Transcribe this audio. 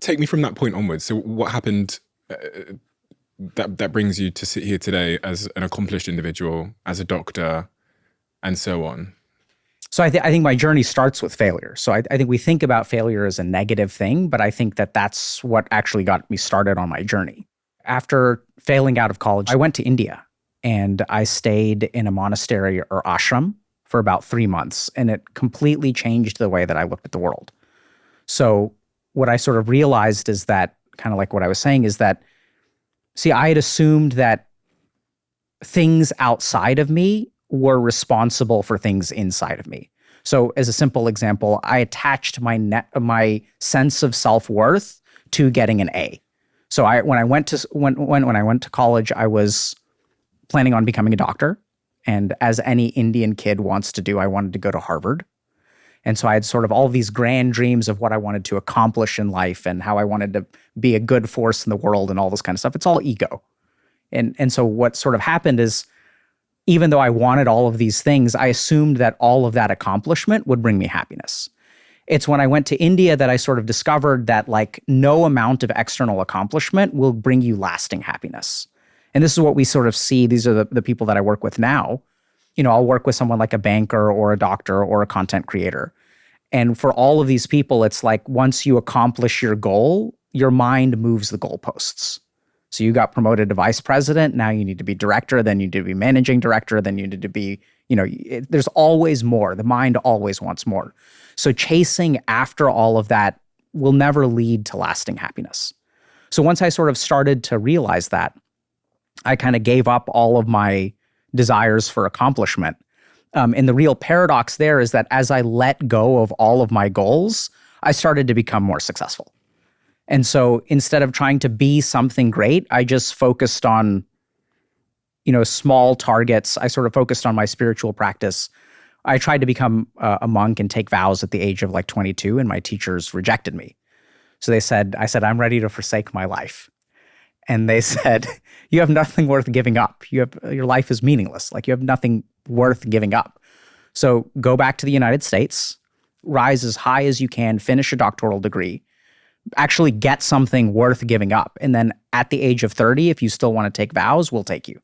take me from that point onwards. So what happened that brings you to sit here today as an accomplished individual, as a doctor, and so on? So I think my journey starts with failure. So I think we think about failure as a negative thing, but I think that that's what actually got me started on my journey. After failing out of college, I went to India and I stayed in a monastery or ashram for about 3 months, and it completely changed the way that I looked at the world. So what I sort of realized is that, kind of like what I was saying, is that, see, I had assumed that things outside of me were responsible for things inside of me. So as a simple example, I attached my sense of self-worth to getting an A. So when I went to college, I was planning on becoming a doctor. And as any Indian kid wants to do, I wanted to go to Harvard. And so I had sort of all these grand dreams of what I wanted to accomplish in life and how I wanted to be a good force in the world and all this kind of stuff. It's all ego. And so what sort of happened is, even though I wanted all of these things, I assumed that all of that accomplishment would bring me happiness. It's when I went to India that I sort of discovered that like no amount of external accomplishment will bring you lasting happiness. And this is what we sort of see. These are the people that I work with now. You know, I'll work with someone like a banker or a doctor or a content creator. And for all of these people, it's like once you accomplish your goal, your mind moves the goalposts. So you got promoted to vice president, now you need to be director, then you need to be managing director, then you need to be, there's always more. The mind always wants more. So chasing after all of that will never lead to lasting happiness. So once I sort of started to realize that, I kind of gave up all of my desires for accomplishment. And the real paradox there is that as I let go of all of my goals, I started to become more successful. And so instead of trying to be something great, I just focused on, small targets. I sort of focused on my spiritual practice. I tried to become a monk and take vows at the age of like 22, and my teachers rejected me. So I said, I'm ready to forsake my life. And they said, you have nothing worth giving up. Your life is meaningless. Like you have nothing worth giving up. So go back to the United States, rise as high as you can, finish a doctoral degree, actually get something worth giving up. And then at the age of 30, if you still want to take vows, we'll take you.